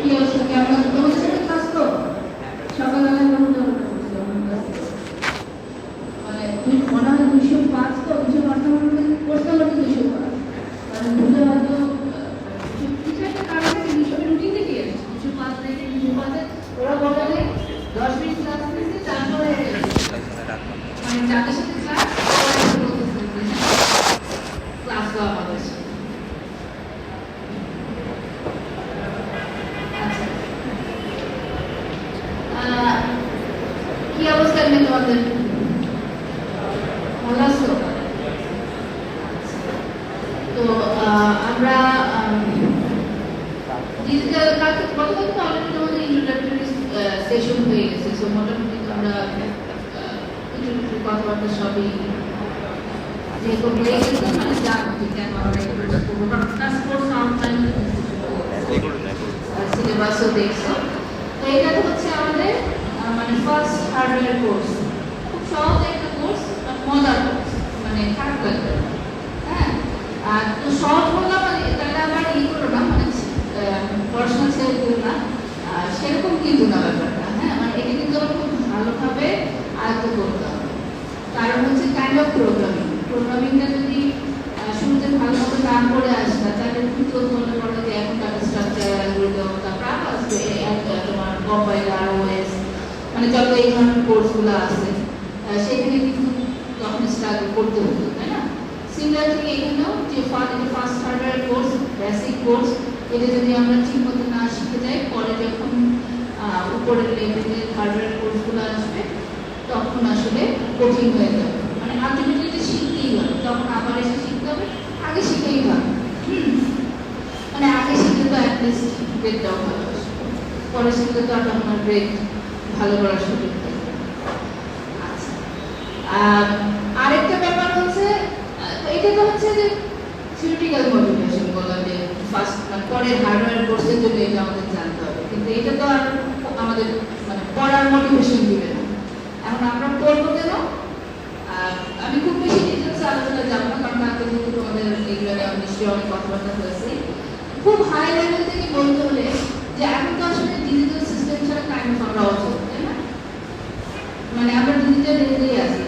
কি অবস্থা, কেমন আছো? তোমাদের সাথে ক্লাস তো সকালবেলা কোনো ধরনের করছি আমার কাছে, মানে তুমি মনে হয় 205 তো 205 নম্বর করতে পারো 205, মানে ভুলে হয়তো কিছু একটা কারণে 200 রুটিন থেকে এসেছে 205 থেকে 205 ওরা বলে 10 মিনিট ক্লাস নিচ্ছে তারপরে মানে যাদের সাথে ক্লাস ক্লাস দেওয়া আমাদের কি অবস্থা নেই তোমাদের? ভালো আছো? তো আমরা ডিজিটাল গতকাল তো অলরেডি তোমাদের ইন্ট্রোডাক্টরি সেশন হয়ে গেছে, সো মোটামুটি আমরা ইন্ট্রোডাক্টরি কথাবার্তা সবই যেহেতু হয়ে গেছে মানে জানো যে কেন আমরা এটা করবো, কারণ ক্লাস কোর্স অনলাইন সিলেবাসও দেখছো। তো এটা হচ্ছে আমাদের মানে ফার্স্ট হার্ডওয়্যার কোর্স, খুব সহজ একটা কোর্স, মজার কোর্স, মানে খারাপ লাগবে হ্যাঁ। আর তো সহজ বললাম মানে তাহলে আবার ই করো না, মানে পড়াশোনা ছেড়ে দিও না, সেরকম কিন্তু না ব্যাপারটা হ্যাঁ। মানে এটা কিন্তু আমার খুব ভালোভাবে আয়ত্ত করতে হবে, কারণ হচ্ছে কাইন্ড অফ প্রোগ্রামিংটা যদি শুরুতে ভালো মতো না করে আসবে তাহলে কিন্তু মনে করো যে এখন ডাটা স্ট্রাকচার অ্যালগরিদম তারপর আরো আসবে তোমার কম্পাইলার ওএস মানে যত এই ধরনের কোর্সগুলো আছে সেখানে কিন্তু তখন স্ট্রাগল করতে হতো তাই না। সিমিলারলি এখানেও যে first hardware course basic course এটা যদি আমরা ঠিক মতো না শিখে যাই পরে যখন উপরের লেভেলের হার্ডওয়্যার কোর্সগুলো আসবে তখন আসলে কঠিন হয়ে যাবে, মানে আলটিমেটলি এটা শিখতেই হবে, তখন আবার এসে শিখতে হবে, আগে শিখেই হবে মানে আগে শিখলে তো অ্যাটলিস্ট গ্রেডটাও ভালো আসবে, পরে শিখলে তো আর তখন গ্রেড ভালো করার সুযোগ থাকবে। আচ্ছা আরেকটা ব্যাপার হচ্ছে এটা তো হচ্ছে যে থিওরিটিক্যাল মোটিভেশন বলা যে ফার্স্ট মানে পরের হার্ডওয়্যার কোর্সের জন্য এটা আমাদের জানতে হবে, কিন্তু এটা তো আর আমাদের মানে পড়ার মোটিভেশন দিবে না। এখন আমরা পড়বো কেন? আমি খুব বেশি ডিটেলসে আলোচনা যাবো না, কারণ আগে যেহেতু তোমাদের এগুলো নিশ্চয়ই অনেক কথাবার্তা হয়েছে। খুব হাই লেভেল থেকে বলতে হলে যে এখন তো আসলে ডিজিটাল সিস্টেম ছাড়া কাইন্ড অফ আমরা অচল তাই না, মানে আমরা ডিজিটাল এরিয়ায় আছি।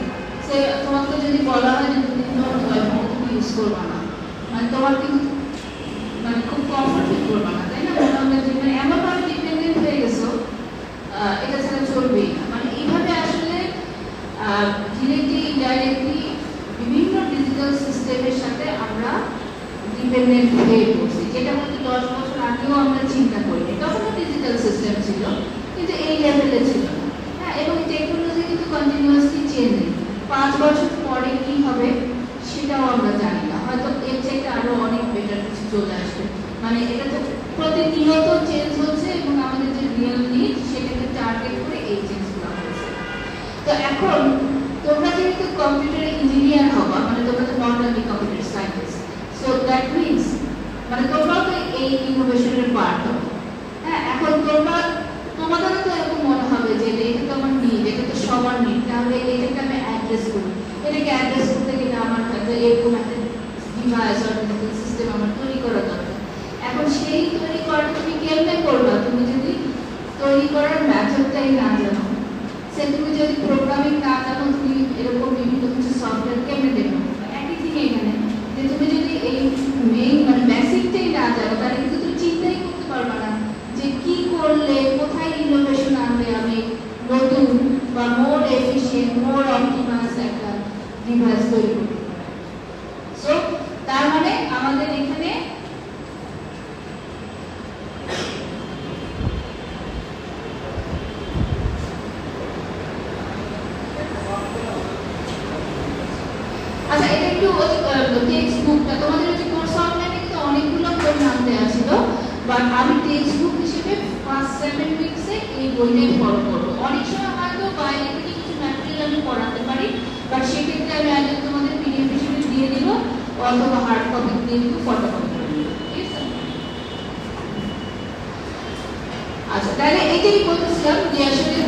সে তোমাকে যদি বলা হয় যে তুমি তুমি ইউজ করবা না, মানে তোমার কিন্তু মানে খুব কমফর্ট ফিল করবা না তাই না, মনে হবে যে মানে এমনভাবে ডিপেন্ডেন্ট হয়ে গেছো এটা ছাড়া চলবেই না। মানে এইভাবে আসলে ডিরেক্টলি ইনডাইরেক্টলি বিভিন্ন ডিজিটাল সিস্টেমের সাথে আমরা ডিপেন্ডেন্ট হয়ে পড়ছি, যেটা হয়তো 10 বছর আগেও আমরা চিন্তা করিনি, তখনও ডিজিটাল সিস্টেম ছিল কিন্তু এই লেভেলে ছিল না হ্যাঁ। এবং টেকনোলজি কিন্তু কন্টিনিউয়াসলি চেঞ্জিং, 5 বছর পরে কি হবে সেটাও আমরা জানি না, হয়তো এর চাইতে আরো অনেক বেটার কিছু চলে আসবে, মানে এটা তো প্রতিনিয়ত চেঞ্জ হচ্ছে এবং আমাদের যে রিয়েল নিড সেটাকে টার্গেট করে এই চেঞ্জগুলো হচ্ছে। তো এখন তোমরা যেহেতু কম্পিউটার ইঞ্জিনিয়ার হবা, মানে তোমরা তো not only computer scientist, so that means মানে তোমরাও তো এই ইনোভেশনের পার্ট হবে হ্যাঁ। এখন তোমাদের তো এরকম মনে হবে যে এটা তো আমার নিড, এটা তো সবার নিড, তাহলে এটাকে আমি অ্যাড্রেস করি, এটাকে অ্যাড্রেস করতে গেলে আমার হয়তো এরকম একটা ডিভাইস আর ডিজিটাল সিস্টেম আমার তৈরি করা দরকার। এখন সেই তৈরি করা তুমি কেমনে করবা, তুমি যদি তৈরি করার মেথডটাই না জানো, সে তুমি যদি প্রোগ্রামিং না জানো, তুমি এরকম বিভিন্ন কিছু সফটওয়্যার কেমনে দেখো। একই থিং এখানে যে তুমি যদি এই মেইন মানে বেসিকটাই না জানো তাহলে কিন্তু তুমি চিন্তাই করতে পারবে না যে কি করলে কোথায় ইনোভেশন আনলে আমি নতুন বা মোর এফিশিয়েন্ট মোর অপটিমাইজ একটা ডিভাইস তৈরি করতে পারি। সো তার মানে আমাদের এখানে আচ্ছা এটা একটু টেক্সট বুকটা তোমাদের হচ্ছে কোর্স অনলাইনে কিন্তু অনেকগুলো বই নামতে আসছিল, বাট আমি টেক্সট বুক হিসেবে ফার্স্ট 7 উইকসে এই বইটাই ফলো করবো। অনেক সময় হয়তো বাইরে থেকে কিছু ম্যাটেরিয়াল আমি পড়াতে পারি, বাট সেক্ষেত্রে আমি আগে তোমাদের পিডিএফ হিসেবে দিয়ে দিব অথবা হার্ড কপি দিয়ে দিব, ফটোকপি করে দিব, ঠিক আছে? আচ্ছা তাহলে এটাই বলতেছিলাম যে আসলে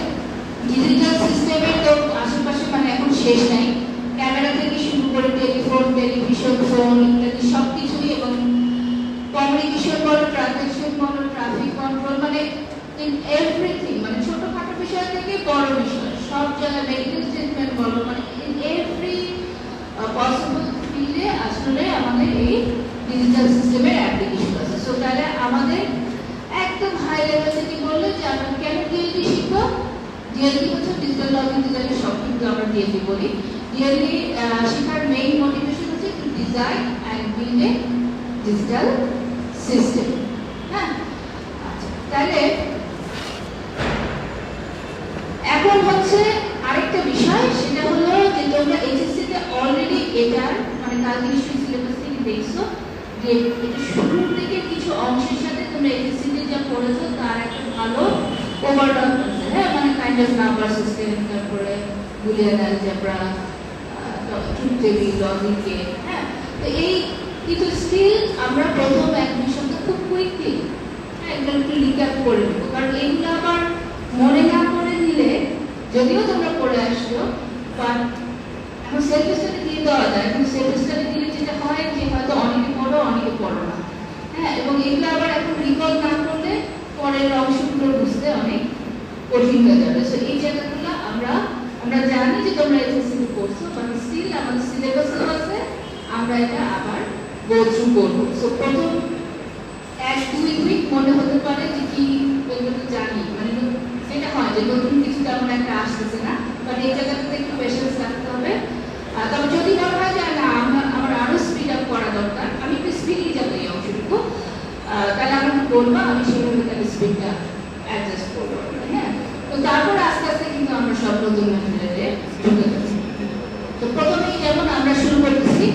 ডিজিটাল সিস্টেমের তো আশেপাশে মানে এখন শেষ নাই, ক্যামেরা থেকে শুরু করে টেলিফোন টেলিভিশন ফোন ইত্যাদি সবকিছুই, এবং কমিউনিকেশন বলো ট্রানজাকশন বলো ট্রাফিক কন্ট্রোল, মানে ইন এভরিথিং, মানে ছোটখাটো বিষয় থেকে বড় বিষয় সব জায়গায় মেডিকেল ট্রিটমেন্ট বলো, মানে ইন এভরি পসিবল ফিল্ডে আসলে আমাদের এই ডিজিটাল সিস্টেমের অ্যাপ্লিকেশন আছে। সো তাহলে আমাদের একদম হাই লেভেল থেকে বললে যে আমরা কেন ডিএলডি শিখবো। ডিএলডি হচ্ছে ডিজিটাল লজিক ডিজাইনের সব, কিন্তু আমরা ডিএলডি বলি। ডিএলডি শেখার মেইন মোটিভেশন হচ্ছে to design and build a digital system. হ্যাঁ, আচ্ছা, তাহলে এখন হচ্ছে আরেকটা বিষয়, সেটা হলো যে তোমরা এইচএসসি তে অলরেডি এটার মানে কালকে নিশ্চয়ই সিলেবাস থেকে দেখছো যে এটা শুরুর দিকে কিছু অংশের সাথে তোমরা এইচএসসি তে যা পড়েছো তার একটা ভালো ওভারঅল আছে। হ্যাঁ, মানে কাইন্ড অফ নাম্বার সিস্টেম, তারপরে বুলিয়ান অ্যালজেব্রা, ট্রুথ টেবিল, লজিকে। হ্যাঁ, তো এই কিন্তু স্টিল আমরা প্রথম এক দুই সপ্তাহ খুব কুইকলি এগুলো একটু রিক্যাপ করে দেবো, কারণ এইগুলো আবার মনে না করে নিলে যদিও তোমরা পড়ে আসছো, বাট এখন সেলফ স্টাডি দিয়ে দেওয়া যায়, কিন্তু সেলফ স্টাডি দিলে যেটা হয় যে হয়তো অনেকে পড়ো অনেকে পড়ো না। হ্যাঁ, এবং এগুলো আবার এখন রিকল না করলে পরের অংশগুলো বুঝতে অনেক কঠিন হয়ে যাবে। সো এই জায়গাগুলো আমরা জানি যে তোমরা এইচএসসি তে পড়ছো, বাট স্টিল আমাদের সিলেবাসও আছে, আমরা এটা আবার গো থ্রু করবো। সো প্রথম এক দুই উইক মনে হতে পারে যে কি এগুলো তো জানি, মানে যেটা হয় যে নতুন কিছু তেমন একটা আসতেছে না, বাট এই জায়গাটাতে একটু পেশেন্স রাখতে হবে। তবে যদি মনে হয় যে না আমার আরো স্পিড আপ করা দরকার, আমি একটু স্পিডই যাবো এই অংশটুকু, তাহলে আমাকে বলবো, আমি সেভাবে তাহলে স্পিডটা অ্যাডজাস্ট করবো। হ্যাঁ, তো তারপর আস্তে আস্তে কিন্তু আমরা সব নতুন ম্যাটেরিয়ালে ঢুকে যাবো। তো প্রথমেই যেমন আমরা শুরু করতেছি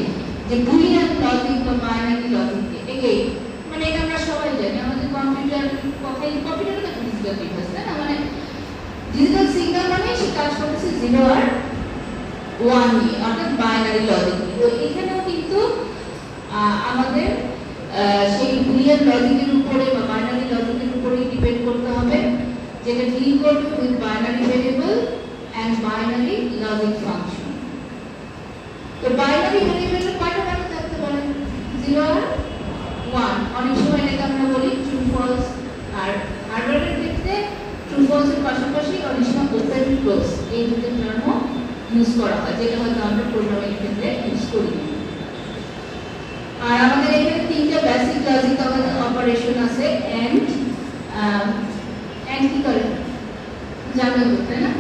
যে বুলিয়ান লজিক বা বাইনারি লজিক, এগেইন মানে এটা আমরা সবাই জানি, আমাদের কম্পিউটার কম্পিউটারে তো ডিজিটাল ডিভাইস, তাই না? মানে ডিজিটাল সিগন্যাল মানে সে কাজ করতেছে 0 আর 1 নিয়ে, অর্থাৎ বাইনারি লজিক। তো এখানেও কিন্তু আমাদের সেই বুলিয়ান লজিকের উপরে বা বাইনারি লজিকের উপরে ডিপেন্ড করতে হবে, যেটা ডিল করবে with binary variable and binary logic function. তো বাইনারি ভেরিয়েবলের কয়টা ভ্যালু থাকতে পারে? 0 আর 1। অনেক সময় এটাকে আমরা বলি ট্রু ফলস, আর হার্ডওয়্যারের ক্ষেত্রে ট্রু ফলসের পাশাপাশি অনেক সময় ওপেন ক্লোজ এই দুটো টার্মও ইউজ করা হয়, যেটা হয়তো আমরা প্রোগ্রামিং ক্ষেত্রে ইউজ করি। আর আমাদের এখানে তিনটা বেসিক লজিক অপারেশন আছে, এন্ড কি করে জানতে হবে, তাই না?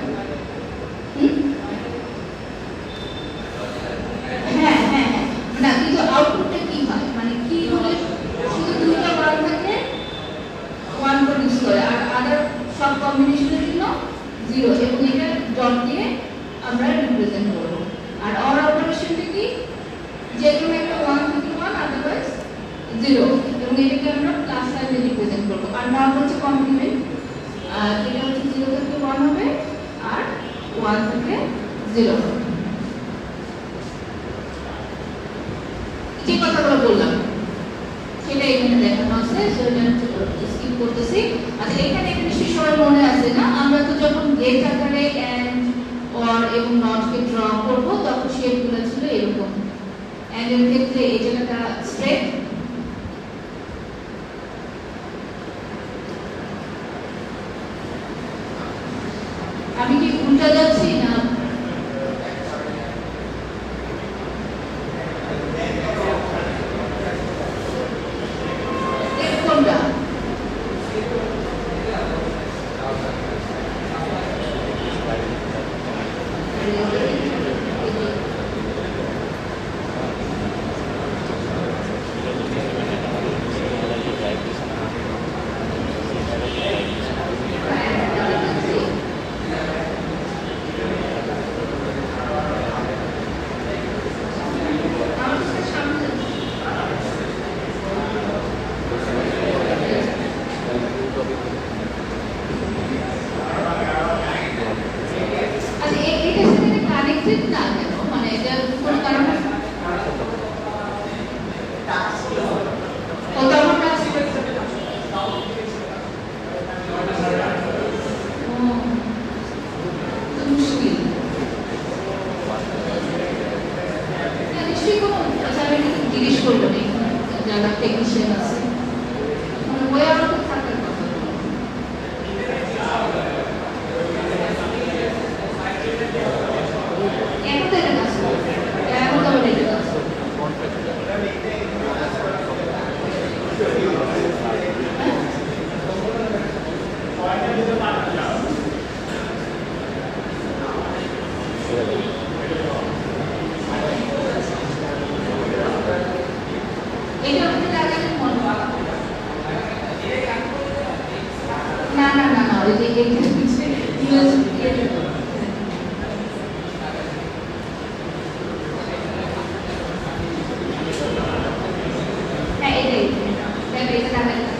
হ্যাঁ হ্যাঁ হ্যাঁ, না কিন্তু আউটপুটটা কি হয়, মানে কি হলে শুধু দুইটা বার থাকে 1 প্রডিউস করে, আর আদার সব কম্বিনেশনের জন্য 0, এবং এটা ডট দিয়ে আমরা রিপ্রেজেন্ট করব। আর অর অপারেশনটা কি, যে কোনো একটা 1 থেকে 1, আদারওয়াইজ 0, এবং এটাকে আমরা প্লাস সাইনে রিপ্রেজেন্ট করব। আর নট হচ্ছে কমপ্লিমেন্ট, এটা হচ্ছে 0 থেকে 1 হবে আর 1 থেকে 0 হবে। যে কথাগুলো বললাম সেটা এখানে দেখানো আছে, সেটা স্কিপ করতেছি। আচ্ছা, এখানে একটা নিশ্চয়ই সবাই মনে আছে না, আমরা তো যখন গেট আকারে এন্ড অর এবং নট কে ড্র করব তখন শেপগুলো ছিল এরকম। এন্ড এর ক্ষেত্রে এই জায়গাটা স্ট্রেট, আমি কি উল্টা যাচ্ছি না? না না না না ওই যে এটা হচ্ছে ইউএস হ্যাঁ এটাই দেখো এটা দেখা যাচ্ছে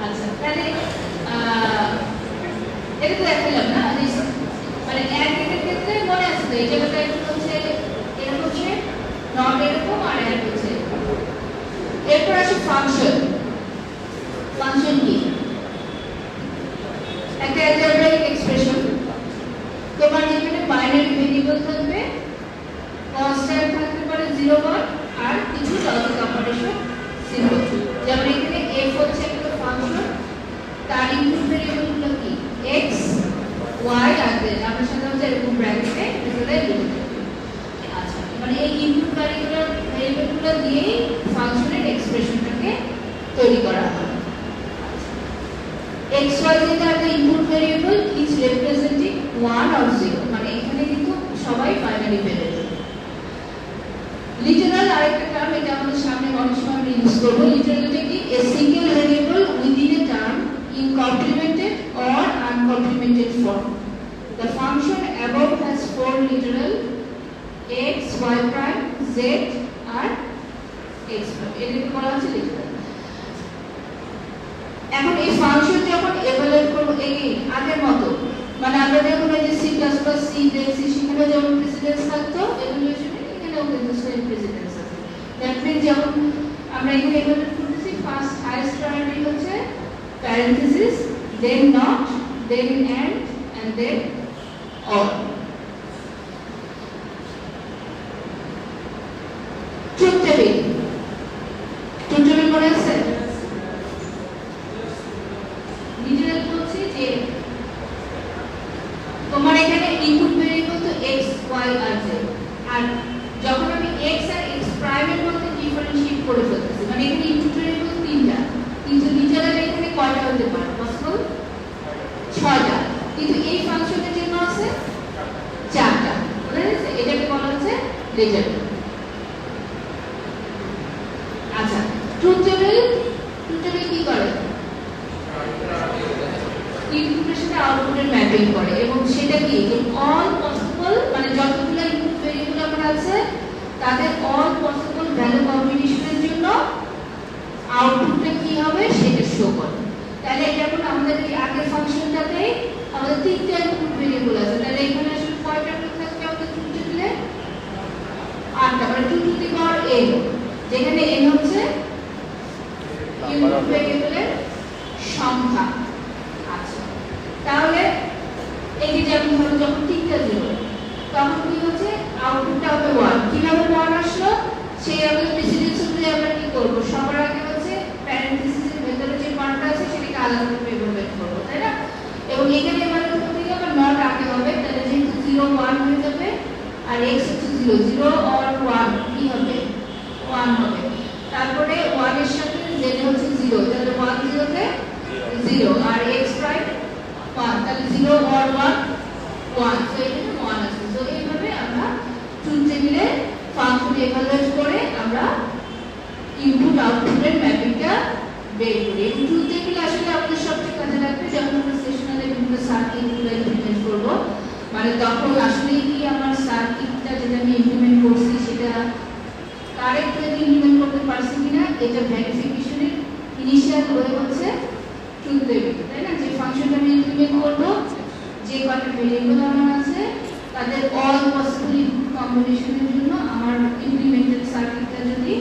আচ্ছা তাহলে এটা তো দেখালাম না মানে এক ক্ষেত্রে মনে আছে তো এই জায়গাটা একটু হচ্ছে এরকম হচ্ছে নট এরকম আর এক হচ্ছে এরপর আসে ফাংশন ফাংশন কি একটা অ্যালজেব্রাইক এক্সপ্রেশন তোমার যেখানে বাইনারি ভেরিয়েবল থাকবে কনস্ট্যান্ট থাকতে পারে 0 1 আর কিছু লজিক অপারেশন 0 যেমন এখানে f হচ্ছে একটা ফাংশন তার ইনপুট ভেরিয়েবলগুলো কি x y আর z আমরা সাধারণত এরকম ব্র্যাকেটে ভিতরে লিখি আচ্ছা মানে এই ইনপুট ভেরিয়েবলগুলো দিয়ে ফাংশনের এক্সপ্রেশনটাকে তৈরি করা হয় x y z are the input variable each representing 1 or 0 মানে এখানে কিন্তু সবাই বাইনারি ভেরিয়েবল লিটারাল আরেকটা টার্ম এটা আমাদের সামনে অনেক সময় আমরা ইউজ করব লিটারালটা কি a single variable within a term in complemented or uncomplemented form the function above has four literal x y prime z R x prime এটাকে বলা হচ্ছে লিটারাল এখন এই ফাংশন যখন এভালুয়েট করব এই আগের মতো মানে আমরা যখন এই যে C++ দেখছি সেখানে যেমন প্রেসিডেন্স থাকতো এভালুয়েশনে এখানেও কিন্তু সেম প্রেসিডেন্স আছে দ্যাট মিন্স যখন আমরা এখানে এভালুয়েট করতেছি ফার্স্ট হাইয়েস্ট প্রায়োরিটি হচ্ছে parenthesis then not then and then or truth table মনে আছে লিটারাল বলছি যে তোমার এখানে ইনপুট ভেরিয়েবল তো x y আর z আর যখন আমি x আর x প্রাইমের মধ্যে ডিফারেন্সিয়েট করে ফেলতেছি মানে এখানে ইনপুট ভেরিয়েবল তিনটা কিন্তু লিটারাল এখানে কয়টা হতে পারে পসিবল 6টা কিন্তু এই ফাংশনের জন্য আছে 4টা বুঝা গেছে এটাকে বলা হচ্ছে লিটারাল আচ্ছা ট্রুথ টেবিল কি করে ইনপুটের সাথে আউটপুটের ম্যাপিং করে এবং সেটা কি যে অল পসিবল মানে যতগুলো ইনপুট ভেরিয়েবল আমার আছে তাদের অল পসিবল ভ্যালু কম্বিনেশনের জন্য আউটপুটটা কি হবে সেটা শো করে তাহলে যেমন আমাদের এই আগের ফাংশনটাতে আমাদের তিনটা ইনপুট ভেরিয়েবল আছে তাহলে এখানে আসলে কয়টা থাকবে আমাদের ট্রুথ টেবিলে 8টা মানে 2 টু দি পাওয়ার n যেখানে n হচ্ছে ইনপুট ভেরিয়েবলের সংখ্যা আচ্ছা তাহলে এই যে যেমন ধরো যখন তিনটা 0 তখন কি হচ্ছে আউটপুটটা হবে 1 কিভাবে 1 আসলো সেই আমাদের প্রেসিডেন্স অনুযায়ী আমরা কি করব সবার আগে হচ্ছে প্যারেনথেসিসের ভেতরে যে মানটা আছে সেটাকে আলাদা করে ইভালুয়েট করব তাই না এবং এখানে ইভালুয়েট করতে গিয়ে আবার নট আগে হবে তাহলে যেহেতু 0 1 হয়ে যাবে আর x হচ্ছে 0 0 অর 1 কি হবে 1 হবে তারপরে 1 এর সাথে z হচ্ছে 0 তাহলে 1 0 তে 0 আর x প্রাইম 1 তাহলে 0 অর 1 1 সো এখানে 1 আছে সো এইভাবে আমরা ট্রুথ টেবিলে ফাংশন ইভালুয়েট করে আমরা ইনপুট আউটপুটের ম্যাপিংটা বের করি এই ট্রুথ টেবিল আসলে আমাদের সবচেয়ে কাজে লাগবে যখন আমরা সেশনালে বিভিন্ন সার্কিটগুলো ইমপ্লিমেন্ট করব মানে তখন আসলে কি আমার সার্কিটটা যেটা আমি ইমপ্লিমেন্ট করছি সেটা কারেক্ট ওয়েতে ইমপ্লিমেন্ট করতে পারছি কিনা এটা ভেরিফিকেশনের ইনিশিয়াল ওয়ে হচ্ছে ট্রুথ টেবিল তাই না যে ফাংশনটা আমি ইমপ্লিমেন্ট করব যে কয়টা ভেরিয়েবল আমার আছে তাদের অল পসিবল ইনপুট কম্বিনেশনের জন্য আমার ইমপ্লিমেন্টেড সার্কিটটা যদি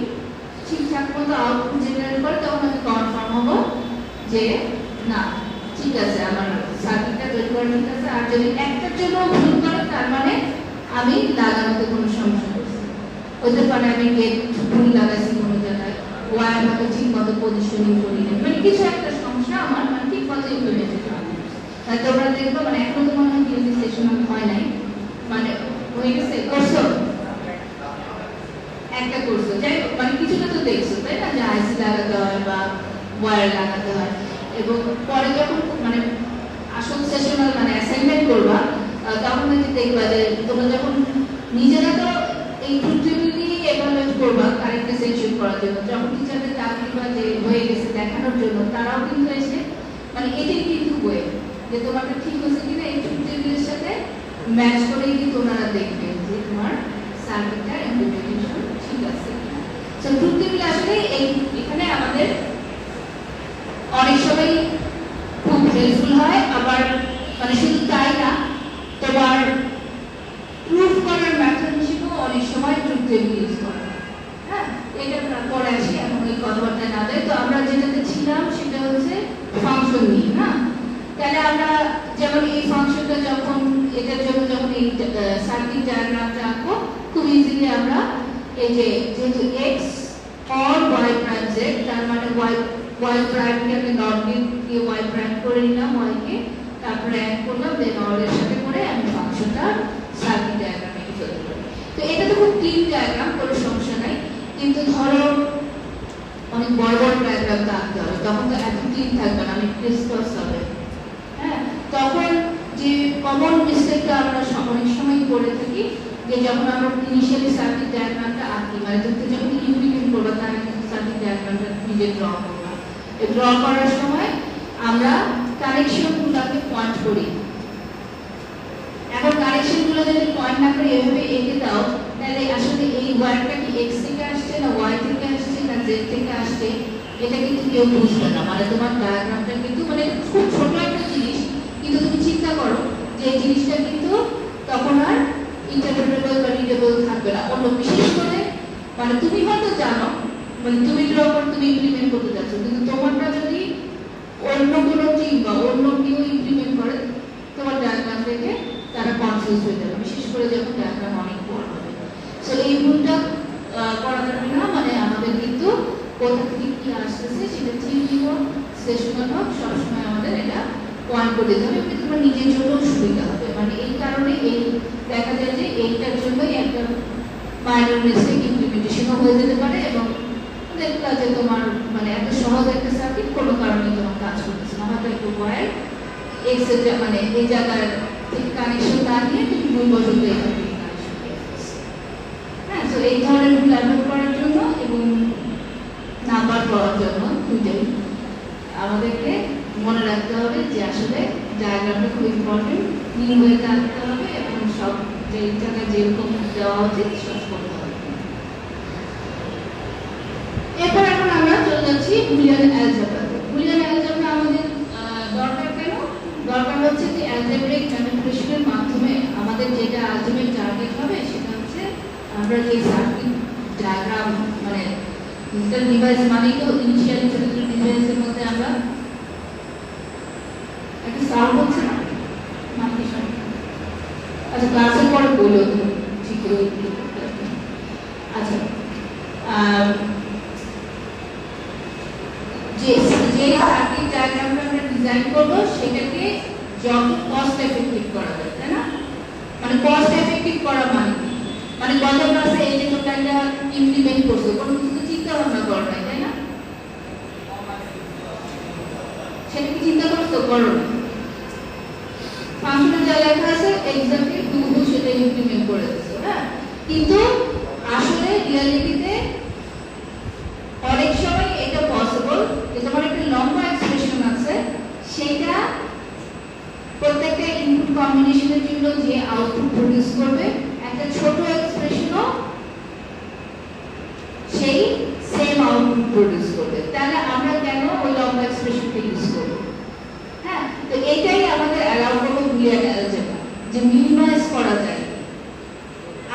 ঠিকঠাক মতো আউটপুট জেনারেট করে তখন আমি কনফার্ম হব যে না ঠিক আছে আমার সার্কিটটা তৈরি করা ঠিক আছে আর যদি একটার জন্য ভুল করে তার মানে আমি লাগানোতে কোনো সমস্যা করছি হতে পারে আমি গেট ভুল লাগাইছি কোনো জায়গায় ওয়্যার হয়তো ঠিক মতো পজিশনিং করি না, মানে কিছু একটা সমস্যা আমার মানে ঠিক মতো ইমপ্লিমেন্টেড হয় না। তোমরা দেখবো মানে এখন তো মনে হয় বিএসসি সেশন হয় নাই, মানে হয়ে গেছে করছো একটা করছো, যাই হোক মানে কিছুটা তো দেখছো তাই না, যে আইসি লাগাতে হয় বা ওয়্যার লাগাতে হয়। এবং পরে যখন মানে আসল সেশনাল মানে অ্যাসাইনমেন্ট করবা তখন হচ্ছে দেখবা যে তোমরা যখন নিজেরা তো এই ট্রুথ নিয়ে এভালুয়েট করবা কারেক্ট সেকশন করার জন্য, যখন টিচারদের ডাক দিবা যে হয়ে গেছে দেখানোর জন্য, তারাও কিন্তু এসে মানে এটাই কিন্তু ওয়ে যে তোমারটা ঠিক হয়েছে কিনা এই ট্রুথ সাথে ম্যাচ করেই কিন্তু ওনারা দেখবেন যে তোমার সার্কিটটা ইমপ্লিমেন্টেশন ঠিক আছে কিনা। সো ট্রুথ টেবিল আসলে এখানে আমাদের অনেক সময় খুব হেল্পফুল হয়, আবার মানে শুধু তাই না তোমার প্রুফ করার মেথড হিসেবেও অনেক সময় ট্রুথ টেবিল ইউজ করা হয়। হ্যাঁ, এটা পরে আসি, এখন ওই কথাবার্তা না দেয়। তো আমরা যেটাতে ছিলাম সেটা হচ্ছে ফাংশন নিয়ে। হ্যাঁ, তাহলে আমরা যেমন এই ফাংশনটা যখন এটার জন্য যখন এই সার্কিট ডায়াগ্রামটা আঁকবো খুব ইজিলি আমরা এই যে যেহেতু X or Y prime Z, তার মানে ওয়াই প্রাইমকে আমি নট দিয়ে ওয়াই প্রাইম করে নিলাম ওয়াই কে, তারপরে অ্যাড করলাম, দেন অর এর সাথে করে আমি ফাংশনটা সার্কিট ডায়াগ্রামে ফেলতে পারি। তো এটা তো খুব ক্লিন ডায়াগ্রাম, কোনো সমস্যা নাই। কিন্তু ধরো অনেক বড় বড় ডায়াগ্রামটা আঁকতে হবে, তখন তো এত ক্লিন থাকবে না, অনেক ক্রিসক্রস হবে। হ্যাঁ, তখন যে কমন মিস্টেকটা আমরা অনেক সময় করে থাকি যে যখন আমরা ইনিশিয়ালি সার্কিট ডায়াগ্রামটা আঁকি, মানে যখন ইমপ্লিমেন্ট করবো তার সার্কিট ডায়াগ্রামটা নিজে ড্র করবো, ড্র করার সময় আমরা কানেকশনগুলোকে পয়েন্ট করি। এখন কানেকশনগুলো যদি পয়েন্ট না করে এভাবে এঁকে দাও, তাহলে আসলে এই ওয়্যারটা কি এক্স থেকে আসছে না ওয়াই থেকে আসছে না জেড থেকে আসছে এটা কিন্তু কেউ বুঝবে না। মানে তোমার ডায়াগ্রামটা কিন্তু মানে খুব ছোট একটা জিনিস, কিন্তু তুমি চিন্তা করো যে এই জিনিসটা কিন্তু তখন আর ইন্টারপ্রেটেবল বা রিডেবল থাকবে না। অন্য বিশেষ করে মানে তুমি হয়তো জানো, মানে তুমি ড্র করে তুমি ইমপ্লিমেন্ট করতে যাচ্ছ, কিন্তু তোমারটা যদি অন্য কোনো টিম বা অন্য কেউ ইমপ্লিমেন্ট করে তোমার ডায়াগ্রাম দেখে তারা কনফিউজ হয়ে যাবে, বিশেষ করে যখন ডায়াগ্রাম অনেক বড় হবে। সো এই ভুলটা করা যাবে না। মানে আমাদের কিন্তু কোথা থেকে কি আসতেছে সেটা থিওরি হোক সেশনাল হোক সবসময় আমাদের এটা পয়েন্ট করে দিতে হবে, তোমার নিজের জন্য সুবিধা হবে। মানে এই কারণে এই দেখা যায় যে এইটার জন্যই একটা মাইনর মিস্টেক ইমপ্লিমেন্টেশনও হয়ে যেতে পারে, এবং দেখলা যে তোমার মানে এত সহজ একটা সার্কিট কোনো কারণে তোমার কাজ করতেছে না, হয়তো একটু ওয়্যার এক্সেট্রা মানে এই জায়গায় থেকে কানেকশন না নিয়ে তুমি ভুল বসত এইভাবে কানেকশন দিয়ে ফেলছো। হ্যাঁ, তো এই ধরনের ভুল অ্যাভয়েড করার জন্য এবং নাম্বার পাওয়ার জন্য দুইটাই আমাদেরকে মনে রাখতে হবে যে আসলে ডায়াগ্রামটা খুব ইম্পর্টেন্ট, ক্লিন হয়ে থাকতে হবে এবং সব যে জায়গায় যেরকম দেওয়া উচিত সব করতে হবে। এরপর এখন আমরা চলে যাচ্ছি বুলিয়ান অ্যালজেব্রাতে। বুলিয়ান অ্যালজেব্রা আমাদের দরকার কেন? দরকার হচ্ছে যে অ্যালজেব্রিক ম্যানিপুলেশনের মাধ্যমে আমাদের যেটা আলটিমেট টার্গেট হবে সেটা হচ্ছে আমরা যে সার্কিট ডায়াগ্রাম মানে ডিজিটাল ডিভাইস মানেই তো ইনিশিয়ালি ডিজিটাল ডিভাইসের মধ্যে আমরা একটা সাউন্ড হচ্ছে না মানকি সাউন্ড। আচ্ছা, ক্লাসের পরে বলো তো ঠিক করে। আচ্ছা, যে সার্কিট ডায়াগ্রামটা আমরা ডিজাইন করব সেটাকে যত কস্ট এফেক্টিভ করা যায়, তাই না? মানে কস্ট এফেক্টিভ করা মানে গত ক্লাসে এই যে তোমরা একটা ইমপ্লিমেন্ট করছো, কোনো কিছু চিন্তা ভাবনা করো নাই, তাই না? সেটা কি চিন্তা করছো? করো না। ফাংশনে যা লেখা আছে এক্স্যাক্টলি হুবহু সেটা ইমপ্লিমেন্ট করে দিছো। হ্যাঁ, কিন্তু আসলে রিয়ালিটিতে অনেক সময় এটা পসিবল যে তোমার একটা লম্বা এক্সপ্রেশন আছে, সেটা প্রত্যেকটা ইনপুট কম্বিনেশনের জন্য যে আউটপুট প্রডিউস করবে একটা ছোট এক্সপ্রেশনও সেই সেম আউটপুট প্রডিউস করবে। তাহলে আমরা কেন ওই লম্বা এক্সপ্রেশনটা ইউজ করব? হ্যাঁ, তো এইটাই আমাদের অ্যালাউ করবে বুলিয়ান অ্যালজেব্রা, যে মিনিমাইজ করা যায়।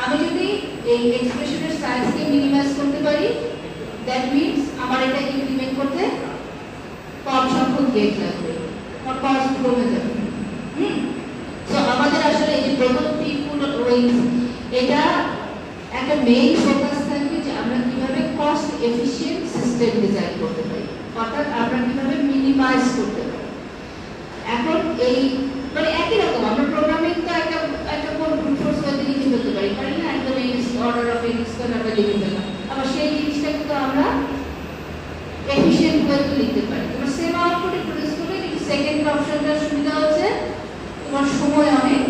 আমি যদি এই এক্সপ্রেশনের সাইজকে মিনিমাইজ করতে পারি, দ্যাট মিন্স আমার এটা ইমপ্লিমেন্ট করতে কম সংখ্যক গেট লাগবে, আমার কস্ট কমে যাবে। সো আমাদের আসলে এই যে প্রথম পিপুল ওয়েজ এটা একটা মেইন ফোকাস থাকবে যে আমরা কিভাবে কস্ট এফিশিয়েন্ট সিস্টেম এই মানে একই রকম আমরা প্রোগ্রামিং তো একটা একটা কোড ব্রুট ফোর্স ওয়েতে লিখে ফেলতে পারি না, একদম এক্স অর্ডার অফ এক্স করে আমরা লিখে ফেললাম। আবার সেই জিনিসটা কিন্তু আমরা এফিশিয়েন্ট ওয়েতে লিখতে পারি। তোমার সেম আউটপুটে প্রডিউস করবে, কিন্তু সেকেন্ড অপশনটার সুবিধা হচ্ছে তোমার সময় অনেক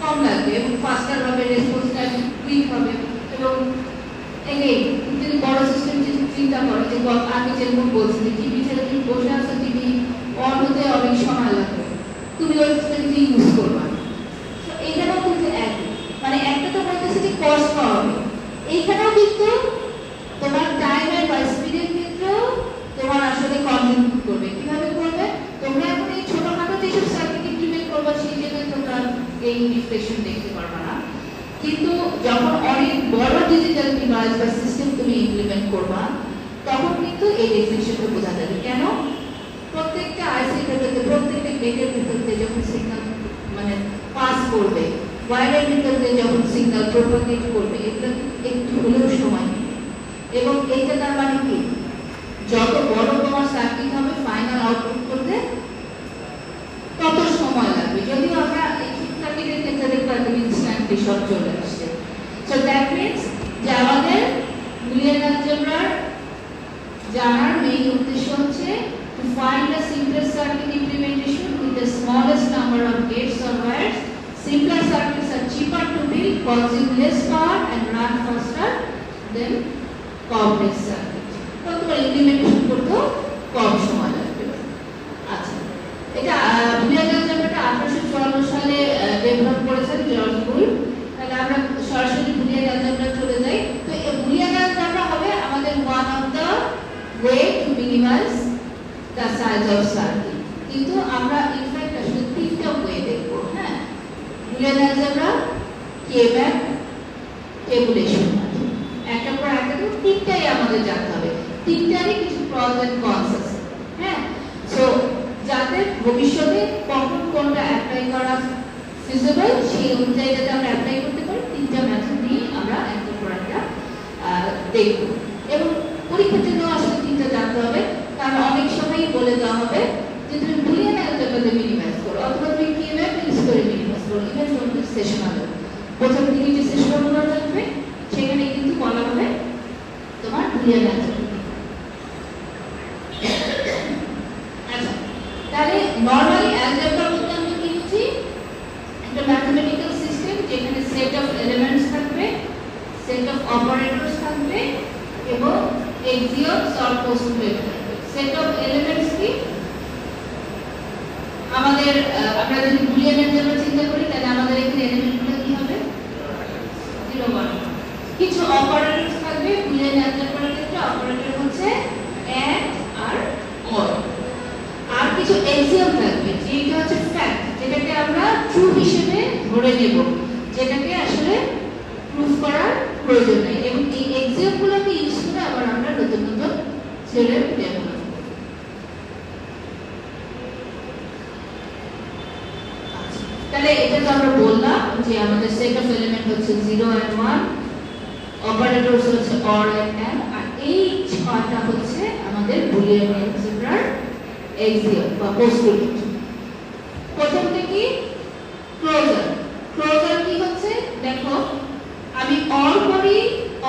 কম লাগবে এবং ফাস্টার হবে, রেসপন্স টাইম কুইক হবে। এবং এগেইন তুমি যদি বড় সিস্টেম চিন্তা করো, যে আগে যেরকম বলছি যে টিভি ছেড়ে তুমি বসে আছো, টিভি অন হতে অনেক সময় লাগবে, তুমি ওই টিভি ইউজ করবা। তো এইখানেও কিন্তু একই, মানে একটা তো বলতেছে যে কস্ট হবে, এইখানেও কিন্তু তোমার টাইমের বা স্পিডের ক্ষেত্রেও তোমার আসলে কন্ট্রিবিউট করবে। কিভাবে করবে? তোমরা এখন এই ছোটখাটো যেসব সার্কিট ইমপ্লিমেন্ট করবা সেই জায়গায় তোমরা এই রিফ্লেকশন দেখতে পারবা না, কিন্তু যখন অনেক বড় ডিজিটাল ডিভাইস বা সিস্টেম তুমি ইমপ্লিমেন্ট করবা তখন কিন্তু এই রিফ্লেকশনটা বোঝা যাবে। কেন? প্রত্যেকটা আইসির ভেতরে, প্রত্যেকটা গেটের ভেতরে যখন সিগন্যাল মানে পাস করবে, ওয়্যারের ভিতরে যখন সিগন্যাল প্রপাগেট করবে, এগুলো একটু হলেও সময় নেবে। এবং এইটা তার মানে কি, যত বড় তোমার সার্কিট হবে ফাইনাল আউটপুট করতে তত সময় লাগবে। যদি আমরা এই সার্কিটের ক্ষেত্রে দেখবো একদম ইনস্ট্যান্টলি সব চলে আসছে। সো দ্যাট মিনস যে আমাদের বুলিয়ান অ্যালজেব্রার জানার মেইন উদ্দেশ্য হচ্ছে to find the simplest circuit implementation with the smallest number of gates or wires. Simpler circuits are cheaper to build, consume less power and run faster than complex circuits. তো তোমার implementation করতেও কম সময় লাগবে। আচ্ছা, এটা Boolean অ্যালজেব্রাটা 1854 সালে develop করেছেন George বুল। তাহলে আমরা সরাসরি বুলিয়ান অ্যালজেব্রা চলে যাই। তো এই বুলিয়ান অ্যালজেব্রা হবে আমাদের one of the way to minimize the size of circuit, কিন্তু আমরা ইনফ্যাক্ট আসলে তিনটা ওয়ে দেখব। হ্যাঁ, বুলিয়ান অ্যালজেব্রা, কে-ম্যাপ, টেবুলেশন, একটা পর একটা তিনটাই আমাদের জানতে হবে। তিনটারই কিছু প্রস এন্ড কনস আছে। হ্যাঁ, সো যাতে ভবিষ্যতে কখন কোনটা অ্যাপ্লাই করা ফিজিবল সেই অনুযায়ী যাতে আমরা অ্যাপ্লাই করতে পারি, তিনটা মেথড নিয়ে আমরা একটা পর একটা দেখব। এবং পরীক্ষার জন্য আসলে তিনটা জানতে হবে, কারণ অনেক সময়ই বলে দেওয়া হবে যে তুমি বুলিয়ান অ্যালজেব্রাতে মিনিমাইজ করো, অথবা তুমি কে-ম্যাপ ইউজ করে মিনিমাইজ করো। ইভেন তোমাদের সেশনালে প্রথম দিকে যে সেশনগুলো থাকবে সেখানে কিন্তু বলা হবে তোমার বুলিয়ান অ্যালজেব্রা। আচ্ছা, তাহলে নরমালি অ্যালজেব্রা বলতে আমরা কি বুঝি? একটা ম্যাথমেটিক্যাল সিস্টেম যেখানে সেট অফ এলিমেন্টস থাকবে, সেট অফ অপারেটরস থাকবে এবং এক্সিওমস অর পোস্টুলেট থাকবে। সেট অফ এলিমেন্টস কি? আমাদের আমরা যদি বুলিয়ান অ্যালজেব্রা চিন্তা করি তাহলে আমাদের এখানে এলিমেন্টগুলো কি হবে? 0 1। কিছু অপারেটরস থাকবে বুলিয়ান অ্যালজেব্রার ক্ষেত্রে, অপারেটর হচ্ছে এন্ড আর অর। আর কিছু এক্সিওম থাকবে যেটা হচ্ছে ফ্যাক্ট, যেটাকে আমরা ট্রু হিসেবে ধরে নেব, যেটাকে আসলে প্রুফ করার প্রয়োজন নেই। এবং এই এক্সিওমগুলোকে ইউজ করে আবার আমরা নতুন নতুন থিওরেম ডেভেলপ করব। তাহলে এটা তো আমরা বললাম যে আমাদের সেট অফ এলিমেন্ট হচ্ছে 0 and 1, অপারেটরস হচ্ছে অর এন্ড এন্ড, আর এই ছয়টা হচ্ছে আমাদের বুলিয়ান অ্যালজেব্রার এক্সিওম বা পোস্টুলেট। প্রথমটা কি? ক্লোজার। ক্লোজার কি হচ্ছে? দেখো, আমি অর করি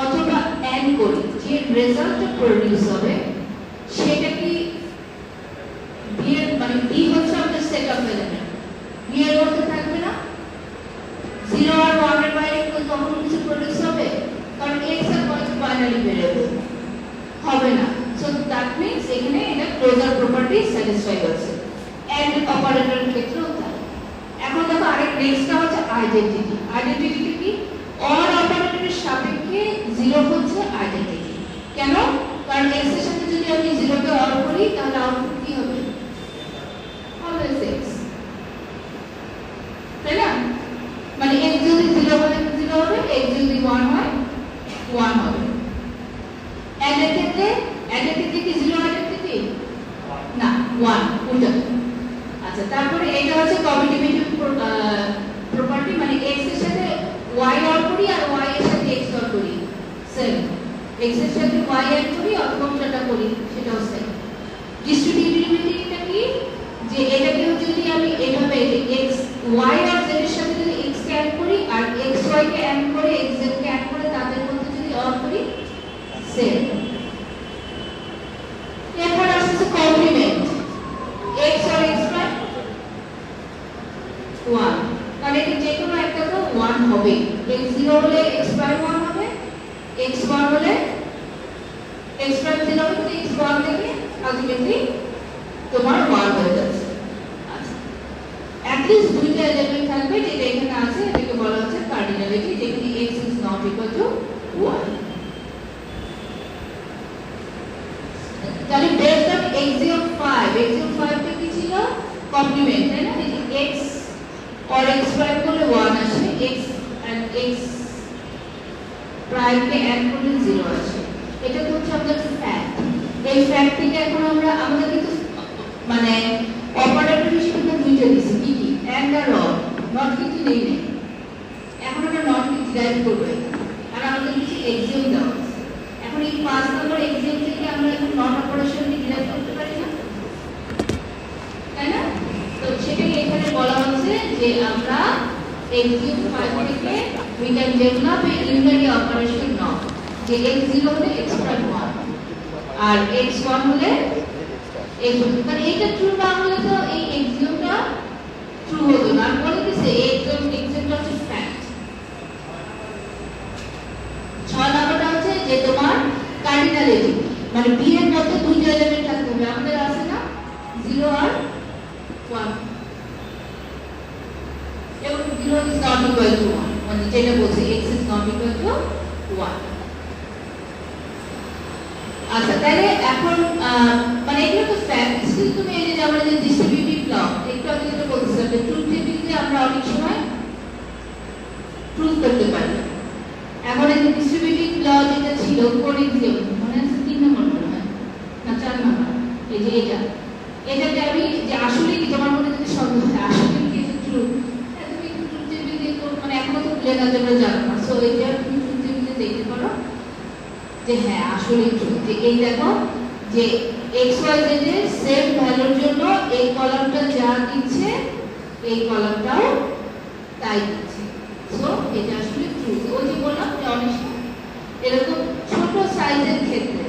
অথবা এন্ড করি, যে রেজাল্টটা প্রোডিউস হবে সেটা কি বি এর মানে বি হচ্ছে আমাদের সেট অফ এলিমেন্ট, বি এর মধ্যে থাকবে না। 0 আর 1 এর বাইরে কখনো কিছু প্রোডিউস হবে? কারণ x আর y তো বাইনারি ভেরিয়েবল, হবে না। সো দ্যাট মিন্স এখানে এটা ক্লোজার প্রপার্টি স্যাটিসফাই হচ্ছে। এন্ড অপারেটরের ক্ষেত্রেও তাই। এখন দেখো আরেক নেক্সটটা হচ্ছে আইডেন্টিটি। আইডেন্টিটিটা কি? অর অপারেটরের সাপেক্ষে 0 হচ্ছে আইডেন্টিটি। কেন? কারণ x এর সাথে যদি আমি 0 কে অর করি তাহলে আউটপুট কি হবে? অলওয়েজ x, তাই না? মানে x যদি 0 হয় 0 হবে, x যদি 1 হয় 1 হবে। এন্ড এর ক্ষেত্রে আইডেন্টিটি কি 0 আইডেন্টিটি না, 1 উল্টা। আচ্ছা, তারপরে এটা হচ্ছে কমিউটেটিভ প্রপার্টি, মানে x এর সাথে y অর করি আর y এর সাথে x অর করি, সেম। x এর সাথে y অর করি অথবা উল্টাটা করি, সেটাও সেম। ডিস্ট্রিবিউটিভিটিটা কি? যে এটাকে যদি আমি এভাবে x y আর z এর সাথে যদি x কে অ্যাড করি আর x y কে অ্যাড করে x z কে অ্যাড করে তাদের মধ্যে যদি অর করি সেম। এরপর আসছে কমপ্লিমেন্ট x আর x প্রাইম 1, তাহলে এটা যে কোনো একটা তো 1 হবে। x 0 হলে x প্রাইম 1 হবে, x 1 হলে x প্রাইম 0 হবে, তো x 1 থেকে আলটিমেটলি তোমার 1 হয়ে যাচ্ছে। আচ্ছা, at least দুইটা এলিমেন্ট থাকবে যেটা এখানে আছে, এটাকে বলা হচ্ছে কার্ডিনালিটি, যেখানে x is not equal to 1। তাহলে based on x05 টা কি ছিল? কমপ্লিমেন্ট, তাই না? এই যে x और x প্রাইম করলে 1 আসে, x and x প্রাইম কে অ্যাড করলে 0 আসে। এটা তো হচ্ছে আমাদের ফ্যাক্ট। এই ফ্যাক্ট থেকে এখন আমরা কিন্তু মানে অপারেটর হিসেবে দুইটা দিছি, কি কি? এন্ড আর অর, নট কিন্তু নেই নেই। এখন আমরা নট কি ডিরাইভ করব, আর আমাদের কিছু এক্সিওম দেওয়া আছে। এখন এই 5 নম্বর এক্সিওম থেকে আমরা এখন নট অপারেশন কে ডিরাইভ করতে পারি না, তাই না? তো সেটাই এখানে বলা হচ্ছে যে আমরা এক্সিওম 5 থেকে we can develop a unary operation not, যে x0 হলে x প্রাইম 1 আর x1 হলে x, মানে এটা ট্রু না হলে তো এই এক্সিওমটা ট্রু হতো না। বলে দিছে এক্সিওমটা হচ্ছে ফ্যাক্ট। 6 নাম্বারটা হচ্ছে যে তোমার কার্ডিনালিটি, মানে b এর মধ্যে দুইটা এলিমেন্ট থাকতে হবে। আমাদের আছে না 0 আর 1, এবং 0 is not equal to 1, মানে যেটা বলছে x is not equal to 1। আচ্ছা, তাহলে এখন মানে এগুলো তো ফ্যাক্ট। স্টিল তুমি এই যে আমরা যে ডিস্ট্রিবিউটিভ ল একটু আগে যেটা বলছিলাম যে ট্রুথ টেবিলে আমরা অনেক সময় প্রুভ করতে পারি। এখন এই ডিস্ট্রিবিউটিভ ল যেটা ছিল কোরিজিয়াম, মনে আছে 3 নম্বর মনে হয় না 4 নম্বর, এই যে এটাকে আমি যে আসলে কি তোমার মনে যদি সন্দেহ হয় আসলে কি এটা ট্রু, তুমি ট্রুথ টেবিলে তো মানে এখনো তো প্লেন আলজেব্রা জানো না, সো এটা তুমি ট্রুথ টেবিলে দেখতে পারো যে হ্যাঁ আসলে ট্রু। যে এই দেখো যে x y z এর সেম ভ্যালুর জন্য এই কলামটা যা দিচ্ছে এই কলামটাও তাই দিচ্ছে, সো এটা আসলে ট্রু। ওই যে বললাম যে অনেক এরকম ছোট সাইজের ক্ষেত্রে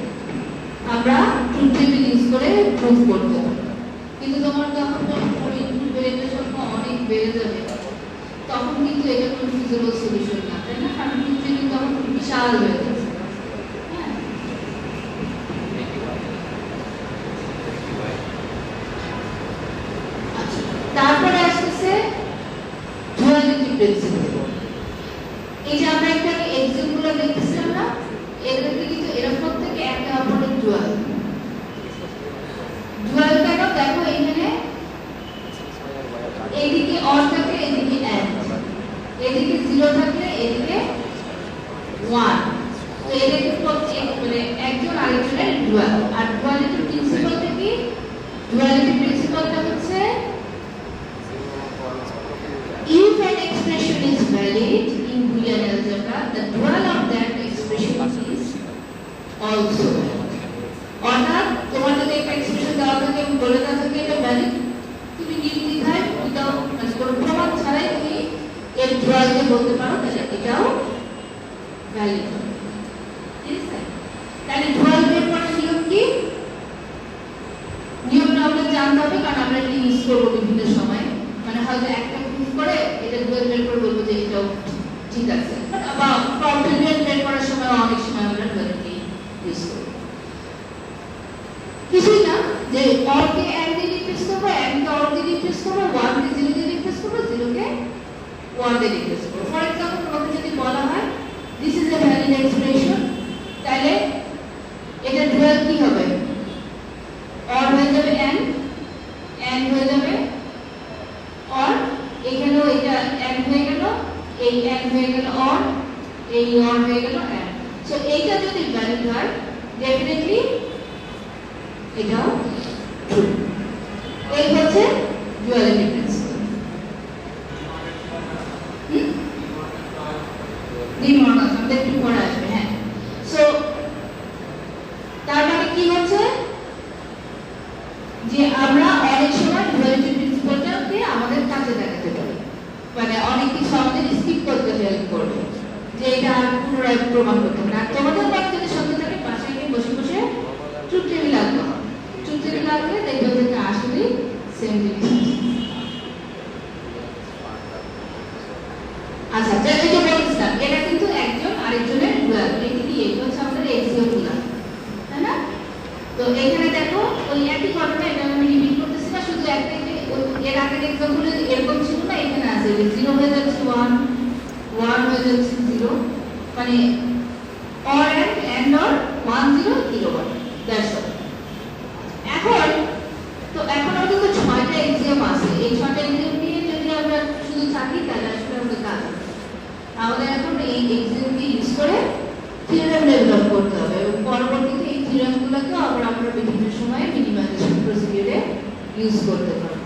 আমরা ট্রুথ টেবিল ইউজ করে প্রুভ করতে পারি, কিন্তু তোমার যখন ইনপুট সংখ্যা অনেক বেড়ে যাবে তখন কিন্তু এটা কোনো ফিজিবল সলিউশন না, তাই না? কারণ ট্রুথ টেবিল তখন বিশাল হয়ে যাবে। তারপরে আসছে ডুয়ালিটি প্রিন্সিপল। এই যে আমরা একটা এক্সাম্পল দেখতেছিলাম না, এদেরকে কিন্তু এরা প্রত্যেকে একটা অপরের ডুয়াল। ডুয়াল কেন? দেখো এখানে এদিকে অর থাকে, এদিকে এন্ড, এদিকে 0 থাকলে এদিকে 1, তো এদিকে প্রত্যেক মানে একজন আরেকজনের ডুয়াল। আর ডুয়ালিটি প্রিন্সিপলটা কি? ডুয়ালিটি প্রিন্সিপলটা হচ্ছে if an expression is valid in Boolean algebra, the dual of that expression is also valid. অর্থাৎ তোমার যদি একটা এক্সপ্রেশন দেওয়া থাকে এবং বলে দেওয়া থাকে এটা ভ্যালিড, তুমি নির্দ্বিধায় উইদাউট মানে কোনো প্রমাণ ছাড়াই তুমি এর ডুয়ালকে বলতে পারো তাহলে এটাও ভ্যালিড হবে, ঠিক আছে? তাহলে ডুয়াল বের করার নিয়ম কি? নিয়মটা আমাদের জানতে হবে, কারণ আমরা এটা ইউজ করবো বিভিন্ন সময়। মানে হয়তো একটা প্রুফ করে এটা ডুয়াল বের করে বলবো যে এটাও ঠিক আছে, বা কমপ্লিমেন্ট বের করার সময় অনেক সময় আমরা ডুয়ালিটি ইউজ করি। কিছুই না, যে অর কে এন্ড দিয়ে রিপ্লেস করবো, এন্ড কে অর দিয়ে রিপ্লেস করবো, 1 কে 0 দিয়ে রিপ্লেস করবো, 0 কে 1 দিয়ে রিপ্লেস করবো। ফর এক্সাম্পল তোমাকে যদি বলা হয় this is a valid expression, তাহলে এটা ডুয়াল কি হবে? অর হয়ে যাবে এন্ড হয়ে যাবে অর, এখানেও এটা এন্ড হয়ে গেল, এই এন্ড হয়ে গেল অর, এই অর হয়ে গেল এন্ড। সো এইটা যদি ভ্যালিড হয় ডেফিনেটলি এটাও ট্রু। এই হচ্ছে ডুয়ালিটি প্রিন্সিপল। ডিমর্গান আমাদের একটু পরে আসবে। হ্যাঁ, সো তার মানে কি হচ্ছে যে আমরা অনেক সময় ডুয়ালিটি প্রিন্সিপল প্রিন্সিপালটাকে আমাদের কাজে দেখাতে পারি, মানে অনেক কিছু আমাদের স্কিপ করতে হেল্প করবে, যে এটা আর পুনরায় প্রমাণ করতে হবে না। তোমাদের বাচ্চাদের যদি সঙ্গে থাকে বাসায় গিয়ে বসে বসে ট্রুথ টেবিল আঁকতে হবে। ট্রুথ টেবিল আঁকলে দেখবে যে আসলে সেম জিনিস। আচ্ছা, এই যে বলছিলাম এটা কিন্তু একজন আরেকজনের ডুয়াল, এটা কি এটা হচ্ছে আমাদের এক্সিও ডুয়াল, তাই না? তো এখানে দেখো ওই একই ঘটনা, এটা আমি রিপিট করতেছি না, শুধু একটা এর আগের এক্সাম্পল এরকম ছিল না, এখানে আছে 0 হয়ে যাচ্ছে 1, 1 হয়ে যাচ্ছে 0, মানে or and or 1 0 0 1, that's all. এখন আমাদের তো 6টা এক্সাম আছে, এই 6টা এক্সাম নিয়ে যদি আমরা শুধু থাকি তাহলে আসলে আমাদের কাজ হবে। আমাদের এখন এই এক্সামকে ইউজ করে থিওরেম ডেভেলপ করতে হবে এবং পরবর্তীতে এই থিওরেমগুলোকে আবার আমরা বিভিন্ন সময়ে মিনিমাইজেশন প্রসিডিউরে ইউজ করতে পারবো।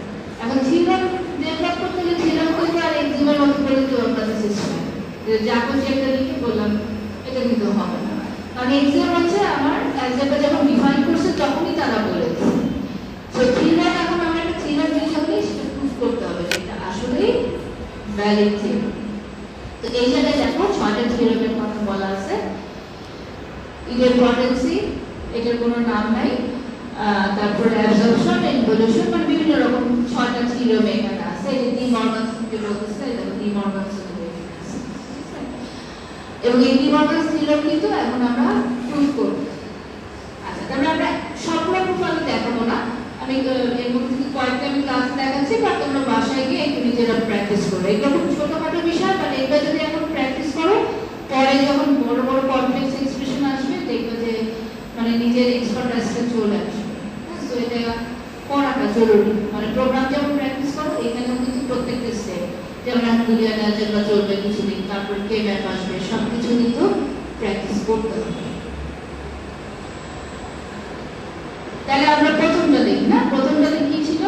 এখন থিওরেম ডেভেলপ করতে হলে থিওরেম করতে আর এক্সামের মতো করে দেওয়ার কাছে সিস্টেম যা কিছু একটা লিখে বললাম এটা কিন্তু হবে না, কারণ এক্সাম হচ্ছে আমার অ্যালজেব্রা যখন ডিফাইন করছে তখনই তারা বলেছে। তো থিওরেম এখন আমরা একটা থিওরেম জিনিস হলেই সেটা প্রুফ করতে হবে যে এটা আসলেই ভ্যালিড থিওরেম। তো এই জায়গায় দেখো 6টা থিওরেমের কথা বলা আছে। ইনভলভেন্সি, এটার কোনো নাম নাই, তারপরে অ্যাবজর্পশন, ইনভলিউশন, মানে বিভিন্ন রকম 6টা থিওরেম এখানে আছে। এই যে ডি মর্গান থেকে বলতেছে, এটা ডি মর্গান থেকে আছে, এবং এই ডি মর্গান থিওরেম কিন্তু এখন আমরা প্রুফ করব। আচ্ছা, তাহলে আমরা সবগুলো প্রুফ আমি দেখাবো না, আমি এর মধ্যে থেকে কয়েকটা আমি ক্লাস দেখাচ্ছি, বা তোমরা বাসায় গিয়ে একটু নিজেরা প্র্যাকটিস করো। এগুলো খুব ছোটখাটো বিষয়, মানে এগুলো যদি এখন প্র্যাকটিস করো পরে যখন বড় বড় কমপ্লেক্স এক্সপ্রেশন আসবে দেখবে যে মানে নিজের এক্সপার্টাইজটা চলে আসবে। তো এটা পড়াটা জরুরি, মানে প্রোগ্রাম যেমন প্র্যাকটিস করো এখানেও কিন্তু প্রত্যেকটা স্টেপ, যেমন বুলিয়ান অ্যালজেব্রা চলবে কিছুদিন, তারপর কে ম্যাপ আসবে, সবকিছু কিন্তু প্র্যাকটিস করতে হবে। তাহলে আমরা প্রথমটা দেখি না, প্রথমটাতে কি ছিল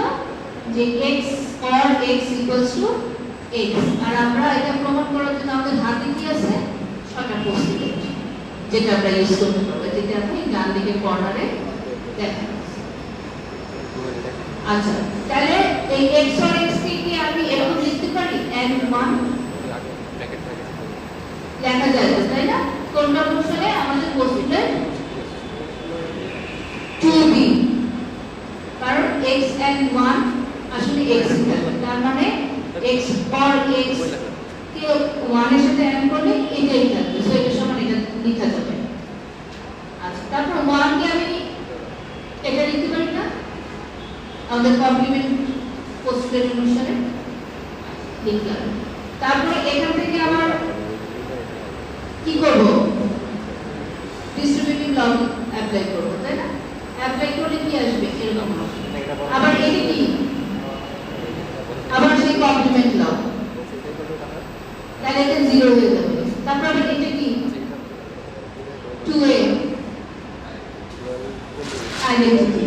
যে x or x equals to x, আর আমরা এটা প্রমাণ করার জন্য আমাদের হাতে কি আছে 6টা পোস্টলেট, যেটা আমরা ইউজ করতে পারবো, যেটা আপনি ডান দিকে কর্নারে দেখেন। আচ্ছা, তাহলে এই x or x কে কি আমি এরকম লিখতে পারি n 1 লেখা যায়, তাই না? কোনটা অপশনে আমাদের পোস্টলেট 2b, কারণ x and 1 আসলে x থাকবে, তার মানে x or x কে 1 এর সাথে এড করলে এটাই থাকবে, সো এটা সমান এটা লেখা যাবে। আচ্ছা, তারপর 1 কে আমি এটা লিখতে পারি না আমাদের কমপ্লিমেন্ট পোস্টলেট অনুসারে লিখলাম। তারপরে এখান থেকে আবার কি করব, ডিস্ট্রিবিউটিভ ল অ্যাপ্লাই করব, তাই না? অ্যাপ্লাই করলে কি আসবে এরকম আসবে। আবার এটা কি, আবার সেই কমপ্লিমেন্ট ল, তাহলে এটা 0 হয়ে যাবে। তারপর আবার এটা কি 2a আইডেন্টিটি,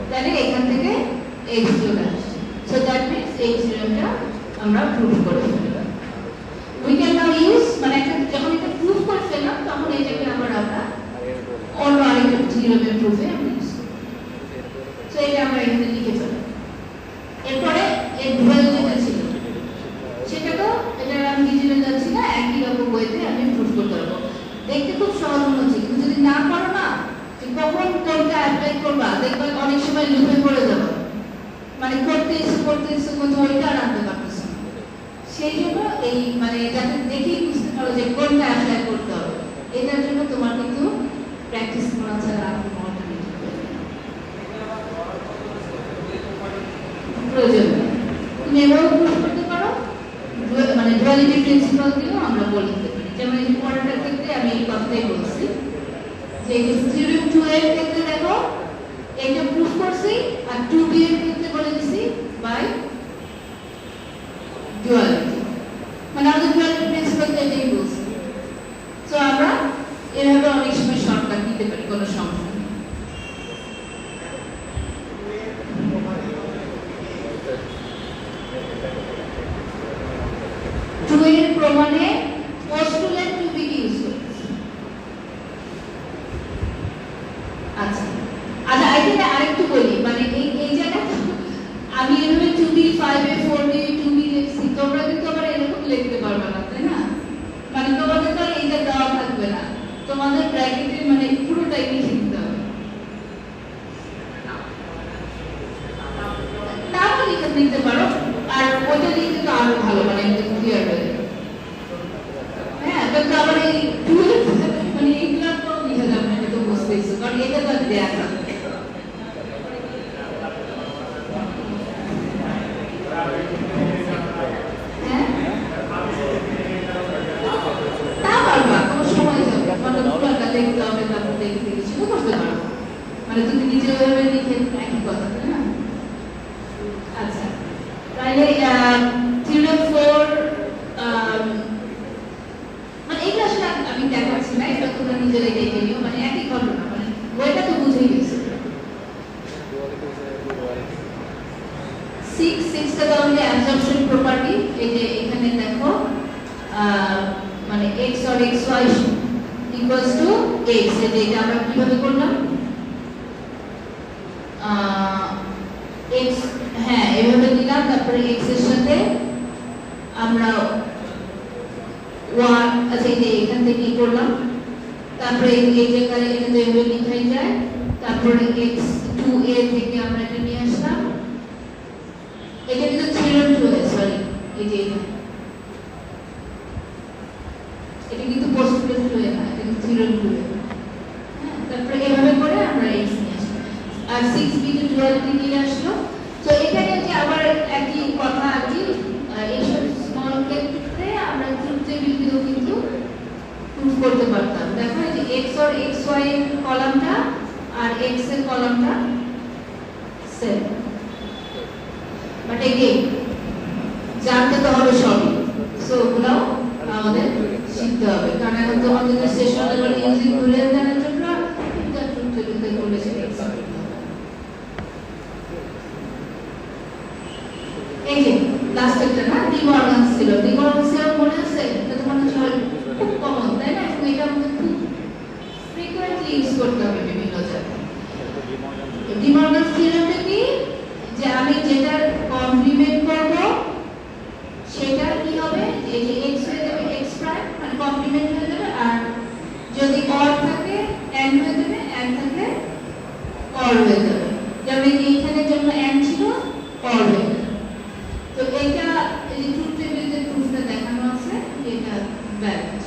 তাহলে এখান থেকে x চলে আসছে। সো দ্যাট মিন্স এই থিওরেমটা আমরা প্রুফ করে ফেললাম। উই ক্যান নাও ইউজ, মানে যখন এটা প্রুফ করে ফেললাম তখন এটাকে আবার আমরা অন্য আরেকটা থিওরেমের প্রুফে আমরা ইউজ করব। সো এটা আমরা এখানে লিখে ফেললাম। এরপরে এর ডুয়াল যেটা ছিল সেটা তো এটা আমি ডিজিটাল যাচ্ছি না, একই রকম ওয়েতে আমি প্রুফ করতে পারবো। দেখতে খুব সহজ মনে হচ্ছে, কিন্তু যদি না পারো না যে কখন কোনটা অ্যাপ্লাই করবা দেখবে অনেক সময় লুপে পড়ে যাবে, মানে করতে ইচ্ছে কিন্তু ওইটা আর আনতে পারতেছ না। সেই জন্য এই মানে যাতে দেখেই বুঝতে পারো যে কোনটা অ্যাপ্লাই করতে হবে, এটার জন্য তোমার কিন্তু প্র্যাকটিস করা ছাড়া আর কোনো অল্টারনেটিভ প্রয়োজন নেই। তুমি এভাবে প্রুফ করতে পারো, মানে ডুয়ালিটি প্রিন্সিপাল দিয়েও আমরা বলে দিতে পারি। যেমন এই পরেরটার ক্ষেত্রে আমি এই কথাটাই বলছি যে থিওরেম 2 এর ক্ষেত্রে দেখো এটা প্রুফ করছি, আর 2b এর ক্ষেত্রে বলে দিছি বাই ডুয়ালিটি, মানে আমাদের ডুয়ালিটি প্রিন্সিপাল এটাই বলছি। সো আমরা এভাবে অনেক সময় শর্টকাট দিতে পারি, কোনো সমস্যা নেই। এর প্রমাণে পোস্টুলেট 2b কে ইউজ করেছি। আচ্ছা, আই থিংক আরেকটু বলি, মানে এই জায়গাটা আমি এভাবে 2b 5 লিখতে পারো, আর ওইটা লিখতে তো আরো ভালো, মানে একদম ক্লিয়ার হয়ে যাবে। হ্যাঁ, কিন্তু আবার এই মানে এইগুলো তো লিখে যাবে না, এটা তো বুঝতেইছো, কারণ এটা তো আর দেয়া না। হ্যাঁ, তা পারবা, তোমার সময় যাবে, মানে পুরোটা দেখতে হবে, তারপর দেখতে কিছু করতে পারবো, মানে তুমি নিজে ওইভাবে লিখে একই কথা, তাই না? আচ্ছা, তাহলে থিওরেম 4 মানে এগুলো আসলে আমি দেখাচ্ছি না, এটা তোমরা নিজেরাই দেখে নিও, মানে একই ঘটনা, মানে বইটা তো বুঝেই গেছে। 6টা তাহলে অ্যাবজর্পশন প্রপার্টি, এই যে এখানে দেখো মানে x or xy equals to x, এটা আমরা কিভাবে করলাম? x, হ্যাঁ এভাবে দিলাম, তারপরে x এর সাথে আমরা 1, আচ্ছা এই যে এখান থেকে কি করলাম, তারপরে এই জায়গায় এটা তো এভাবে লিখাই যায়, তারপরে x 2a থেকে আমরা এটা নিয়ে আসলাম, এটা কিন্তু থিওরেম 2, সরি এই যে এটা কিন্তু পোস্টুলেট 2 না, এটা কিন্তু থিওরেম 2। হ্যাঁ, তারপরে এভাবে করে আমরা x নিয়ে আসলাম, আর 6b to 12 থেকে নিয়ে আসলো। তো এখানে যে আবার একই কথা আর কি, এইসব স্মল ক্ষেত্রে আমরা ট্রুথ টেবিল দিয়েও কিন্তু প্রুফ করতে পারতাম। দেখো এই যে x or xy এর কলামটা আর x এর কলামটা সেম, বাট এগেইন জানতে তো হবে সবই, সো ওগুলো আমাদের শিখতে হবে, কারণ এখন তো আমাদের সেশন লেভেল ইউজিং বুলিয়ান জানার জন্য এটা ট্রুথ টেবিলতে করলে সেটা এক্সাম্পল হবে। এই যে লাস্ট একটা না, ডি মর্গানস ছিল, ডি মর্গানস ছিল মনে আছে? এটা তো মনে হয় খুব কমন, তাই না? এখন এটা আমাদের খুব ফ্রিকোয়েন্টলি ইউজ করতে হবে বিভিন্ন জায়গায়। ডি মর্গানস থিওরেমটা কি, যে আমি যেটা কমপ্লিমেন্ট করব সেটা কি হবে, এই যে x হয়ে যাবে x প্রাইম, মানে কমপ্লিমেন্ট হয়ে যাবে, আর যদি অর থাকে n হয়ে যাবে, n থাকলে অর হয়ে যাবে, যেমন এইখানে জন্য n ছিল অর হয়ে যাবে। তো এটা এই যে ট্রুথ টেবিলে প্রুফটা দেখানো আছে, এটা ভ্যালিড।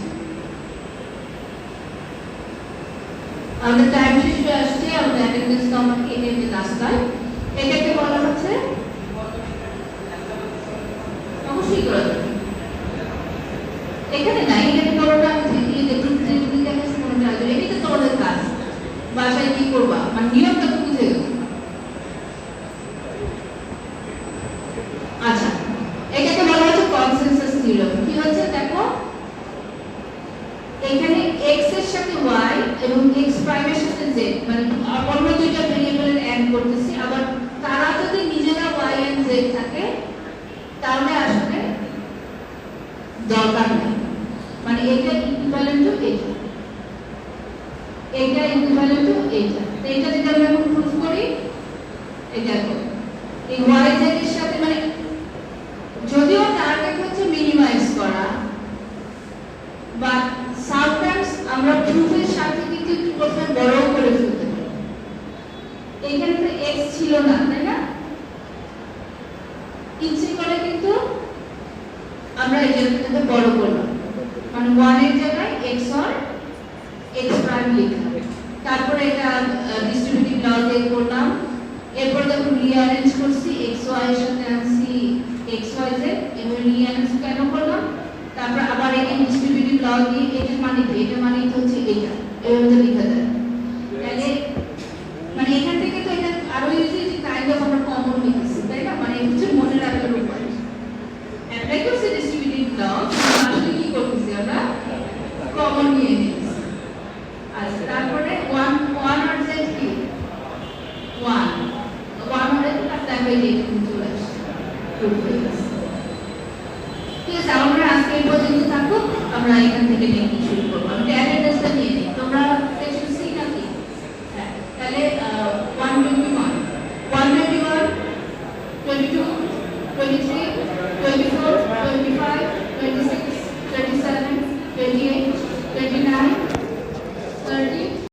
আমাদের টাইম শেষ হয়ে আসছে, আমাদের অ্যাটেন্ডেন্স তো আমাকে এই রাস্তায়, এটাকে বলা হচ্ছে অবশ্যই করা যাবে, এখানে নাই, এখানে করোনা এই যে ট্রুথ টেবিল দেখাচ্ছে কোনটা আছে, এটাই তো তোমাদের কাজ, বাসায় কি করবা, মানে নিয়মটা তো বুঝে গেছো। আচ্ছা, এটাকে বলা হচ্ছে কনসেনসাস থিওরেম। কি হচ্ছে দেখো, এখানে x এর সাথে y এবং x প্রাইমের সাথে z, মানে অন্য দুইটা ভেরিয়েবলের এন্ড করতেছি, আবার তারা যদি নিজেরা y and z থাকে তাহলে আসলে দরকার নেই, মানে এটা ইকুইভ্যালেন্ট টু এটা, এটা ইকুইভ্যালেন্ট টু এটা। তো এটা যদি আমরা এখন প্রুফ করি, এই দেখো এই y z এর সাথে, মানে যদিও টার্গেট হচ্ছে মিনিমাইজ করা, বাট সামটাইমস আমরা প্রুফের সাথে কিন্তু একটু প্রথমে বড় করে ফেলতে পারি। এখানে তো x ছিল না, তাই না? ইচ্ছে করে কিন্তু আমরা এটাকে বড় করলাম, মানে 1 এর জায়গায় x or x প্রাইম লিখলাম, তারপরে এটা ডিস্ট্রিবিউটিভ ল দিয়ে করলাম, এরপর দেখো রিঅ্যারেঞ্জ করছি, x y এর সাথে আনছি x y z, এবার রিঅ্যারেঞ্জ কেন করলাম, তারপর আবার এখানে ডিস্ট্রিবিউটিভ ল দিয়ে এটা মানে কি, এটা মানে হচ্ছে এটা, এভাবে লেখা যায়। তাহলে মানে এখান থেকে তো এটা আরো ইজি, যে কাইন্ড অফ আমরা কমন লিখেছি, তাই না? মানে এটা হচ্ছে মনে রাখার উপায়, অ্যাপ্লাই করছি ডিস্ট্রিবিউটিভ ল, আসলে কি করতেছি আমরা কমন নিয়ে নিয়েছি। আচ্ছা, তারপরে 1 আর z কি 1 হলে তো দেখো এই যে এটা চলে আসছে, প্রুফ হয়ে গেছে। ঠিক আছে, আমরা আজকে এই পর্যন্ত থাকবো, আমরা এখান থেকে নেক্সট শুরু করবো। আমি অ্যাটেন্ডেন্সটা নিয়ে নিই, তোমরা সেকশন সি নাকি? হ্যাঁ, তাহলে